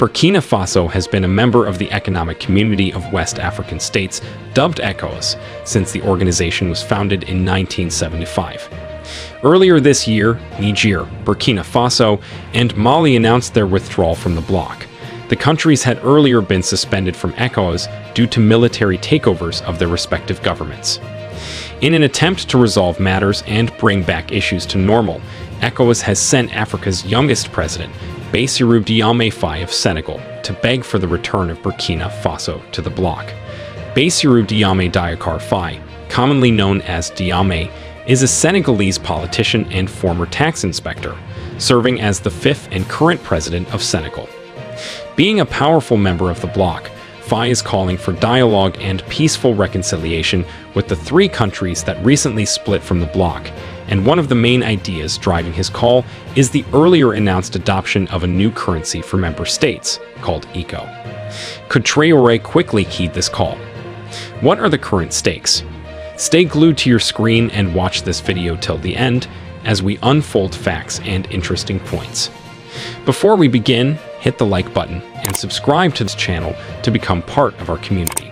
Burkina Faso has been a member of the Economic Community of West African States, dubbed ECOWAS, since the organization was founded in 1975. Earlier this year, Niger, Burkina Faso, and Mali announced their withdrawal from the bloc. The countries had earlier been suspended from ECOWAS due to military takeovers of their respective governments. In an attempt to resolve matters and bring back issues to normal, ECOWAS has sent Africa's youngest president, Basirou Diomaye Faye of Senegal, to beg for the return of Burkina Faso to the bloc. Basirou Diomaye Diakar Faye, commonly known as Diomaye, is a Senegalese politician and former tax inspector, serving as the fifth and current president of Senegal. Being a powerful member of the bloc, Faye is calling for dialogue and peaceful reconciliation with the three countries that recently split from the bloc, and one of the main ideas driving his call is the earlier announced adoption of a new currency for member states, called ECO. Could Traore quickly heed this call? What are the current stakes? Stay glued to your screen and watch this video till the end as we unfold facts and interesting points. Before we begin, hit the like button and subscribe to this channel to become part of our community.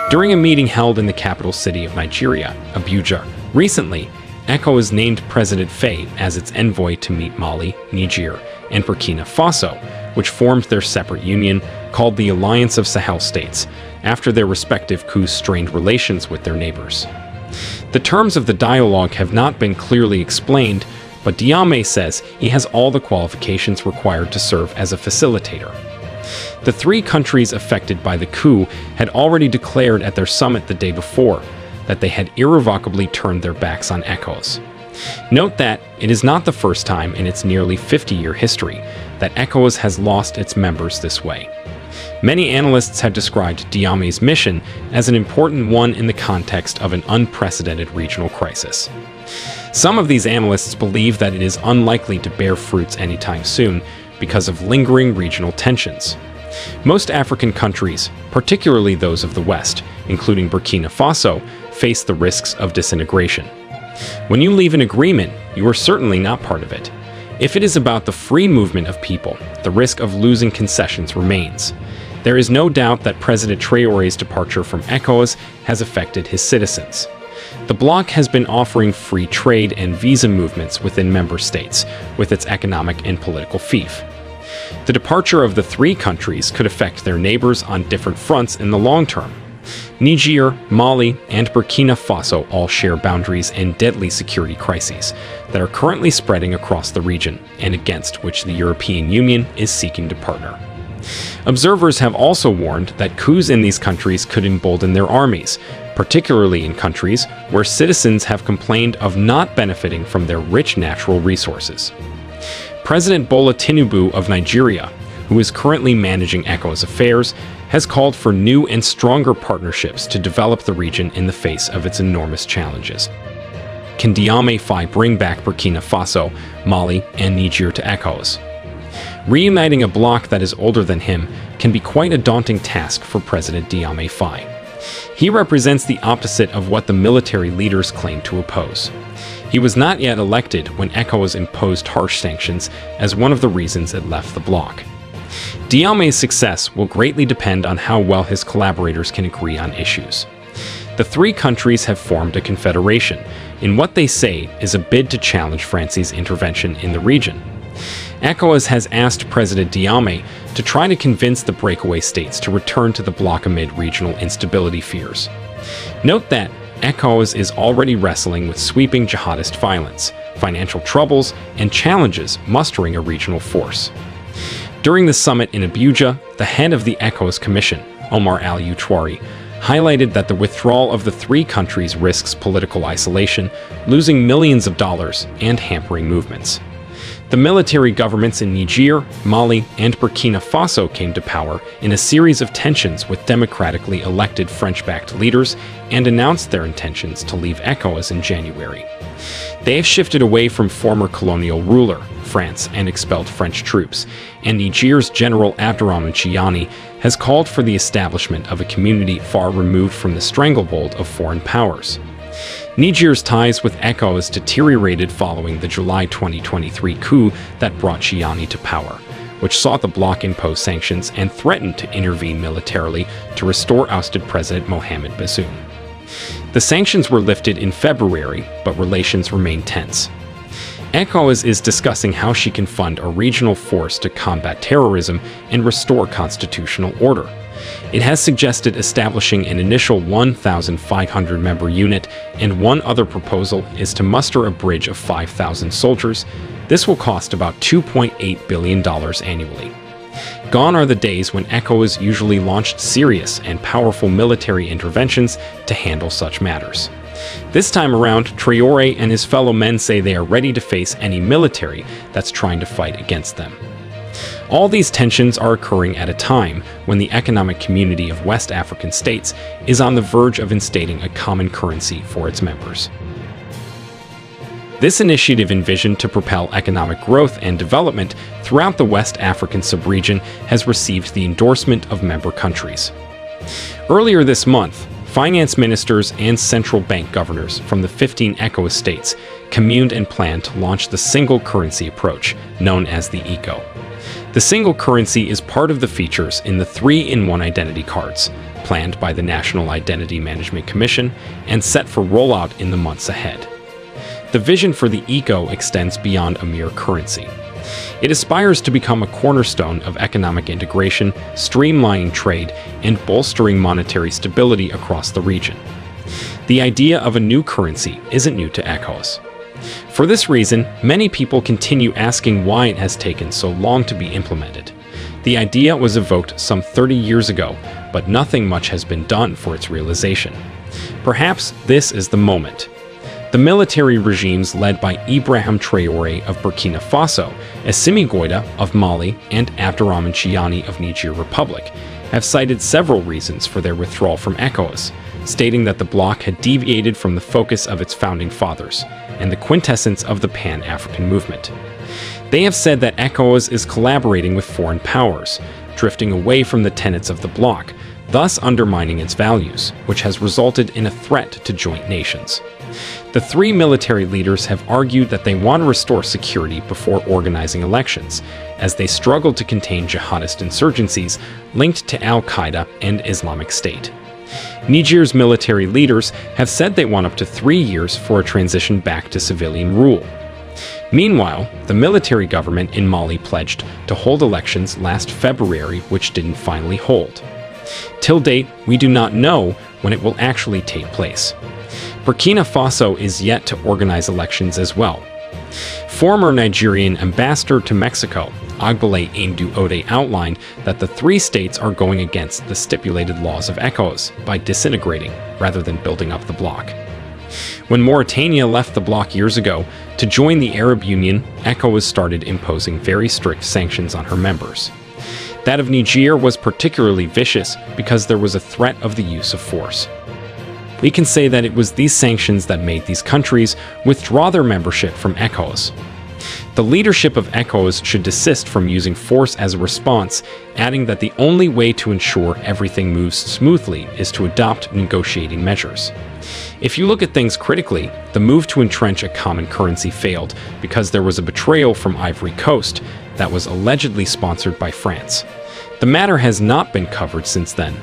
During a meeting held in the capital city of Nigeria, Abuja, recently, ECOWAS named President Faye as its envoy to meet Mali, Niger, and Burkina Faso, which formed their separate union called the Alliance of Sahel States, after their respective coups strained relations with their neighbors. The terms of the dialogue have not been clearly explained, but Diomaye says he has all the qualifications required to serve as a facilitator. The three countries affected by the coup had already declared at their summit the day before that they had irrevocably turned their backs on ECOWAS. Note that it is not the first time in its nearly 50-year history that ECOWAS has lost its members this way. Many analysts have described Diomaye's mission as an important one in the context of an unprecedented regional crisis. Some of these analysts believe that it is unlikely to bear fruits anytime soon because of lingering regional tensions. Most African countries, particularly those of the West, including Burkina Faso, face the risks of disintegration. When you leave an agreement, you are certainly not part of it. If it is about the free movement of people, the risk of losing concessions remains. There is no doubt that President Traore's departure from ECOWAS has affected his citizens. The bloc has been offering free trade and visa movements within member states, with its economic and political fief. The departure of the three countries could affect their neighbors on different fronts in the long term. Niger, Mali, and Burkina Faso all share boundaries and deadly security crises that are currently spreading across the region and against which the European Union is seeking to partner. Observers have also warned that coups in these countries could embolden their armies, particularly in countries where citizens have complained of not benefiting from their rich natural resources. President Bola Tinubu of Nigeria, who is currently managing ECOWAS affairs, has called for new and stronger partnerships to develop the region in the face of its enormous challenges. Can Diomaye Faye bring back Burkina Faso, Mali, and Niger to ECOWAS? Reuniting a bloc that is older than him can be quite a daunting task for President Diomaye Faye. He represents the opposite of what the military leaders claim to oppose. He was not yet elected when ECOWAS imposed harsh sanctions as one of the reasons it left the bloc. Diomaye's success will greatly depend on how well his collaborators can agree on issues. The three countries have formed a confederation in what they say is a bid to challenge France's intervention in the region. ECOWAS has asked President Diomaye to try to convince the breakaway states to return to the bloc amid regional instability fears. Note that ECOWAS is already wrestling with sweeping jihadist violence, financial troubles, and challenges mustering a regional force. During the summit in Abuja, the head of the ECOWAS Commission, Omar Traore, highlighted that the withdrawal of the three countries risks political isolation, losing millions of dollars, and hampering movements. The military governments in Niger, Mali, and Burkina Faso came to power in a series of tensions with democratically elected French-backed leaders and announced their intentions to leave ECOWAS in January. They have shifted away from former colonial ruler, France, and expelled French troops, and Niger's General Abdourahmane Chiani has called for the establishment of a community far removed from the stranglehold of foreign powers. Niger's ties with ECOWAS deteriorated following the July 2023 coup that brought Chiani to power, which sought the bloc impose sanctions and threatened to intervene militarily to restore ousted President Mohamed Bazoum. The sanctions were lifted in February, but relations remain tense. ECOWAS is discussing how she can fund a regional force to combat terrorism and restore constitutional order. It has suggested establishing an initial 1,500-member unit, and one other proposal is to muster a bridge of 5,000 soldiers. This will cost about $2.8 billion annually. Gone are the days when ECOWAS usually launched serious and powerful military interventions to handle such matters. This time around, Traore and his fellow men say they are ready to face any military that's trying to fight against them. All these tensions are occurring at a time when the economic community of West African states is on the verge of instating a common currency for its members. This initiative, envisioned to propel economic growth and development throughout the West African subregion, has received the endorsement of member countries. Earlier this month, finance ministers and central bank governors from the 15 ECOWAS states communed and planned to launch the single currency approach, known as the ECO. The single currency is part of the features in the 3-in-1 identity cards, planned by the National Identity Management Commission and set for rollout in the months ahead. The vision for the ECO extends beyond a mere currency. It aspires to become a cornerstone of economic integration, streamlining trade, and bolstering monetary stability across the region. The idea of a new currency isn't new to ECOWAS. For this reason, many people continue asking why it has taken so long to be implemented. The idea was evoked some 30 years ago, but nothing much has been done for its realization. Perhaps this is the moment. The military regimes led by Ibrahim Traore of Burkina Faso, Assimi Goïta of Mali, and Abderrahmane Chiani of Niger Republic have cited several reasons for their withdrawal from ECOWAS, stating that the bloc had deviated from the focus of its founding fathers and the quintessence of the Pan-African movement. They have said that ECOWAS is collaborating with foreign powers, drifting away from the tenets of the bloc, thus undermining its values, which has resulted in a threat to joint nations. The three military leaders have argued that they want to restore security before organizing elections, as they struggle to contain jihadist insurgencies linked to al-Qaeda and Islamic State. Niger's military leaders have said they want up to 3 years for a transition back to civilian rule. Meanwhile, the military government in Mali pledged to hold elections last February, which didn't finally hold. Till date, we do not know when it will actually take place. Burkina Faso is yet to organize elections as well. Former Nigerian ambassador to Mexico, Agbale Ode, outlined that the three states are going against the stipulated laws of ECOWAS by disintegrating rather than building up the bloc. When Mauritania left the bloc years ago to join the Arab Union, ECOWAS started imposing very strict sanctions on her members. That of Niger was particularly vicious because there was a threat of the use of force. We can say that it was these sanctions that made these countries withdraw their membership from ECOWAS. The leadership of ECOWAS should desist from using force as a response, adding that the only way to ensure everything moves smoothly is to adopt negotiating measures. If you look at things critically, the move to entrench a common currency failed because there was a betrayal from Ivory Coast that was allegedly sponsored by France. The matter has not been covered since then.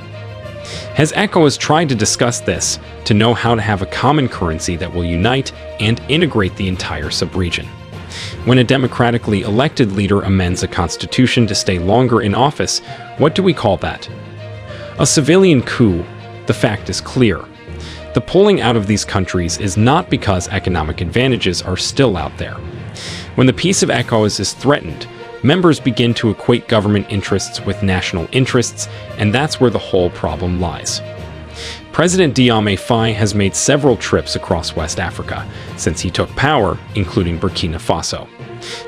Has ECOWAS tried to discuss this to know how to have a common currency that will unite and integrate the entire subregion? When a democratically elected leader amends a constitution to stay longer in office, what do we call that? A civilian coup. The fact is clear. The pulling out of these countries is not because economic advantages are still out there. When the peace of ECOWAS is threatened, members begin to equate government interests with national interests, and that's where the whole problem lies. President Diomaye Faye has made several trips across West Africa since he took power, including Burkina Faso.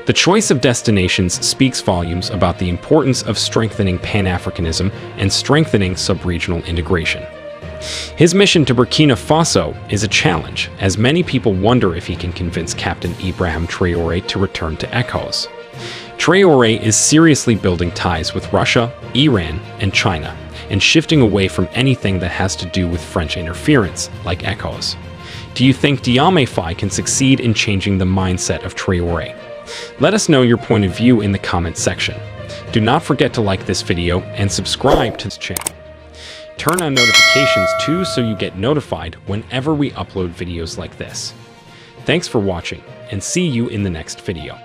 The choice of destinations speaks volumes about the importance of strengthening Pan-Africanism and strengthening sub-regional integration. His mission to Burkina Faso is a challenge, as many people wonder if he can convince Captain Ibrahim Traore to return to ECOWAS. Traore is seriously building ties with Russia, Iran, and China, and shifting away from anything that has to do with French interference, like ECOWAS. Do you think Diomaye Faye can succeed in changing the mindset of Traore? Let us know your point of view in the comments section. Do not forget to like this video and subscribe to this channel. Turn on notifications too so you get notified whenever we upload videos like this. Thanks for watching, and see you in the next video.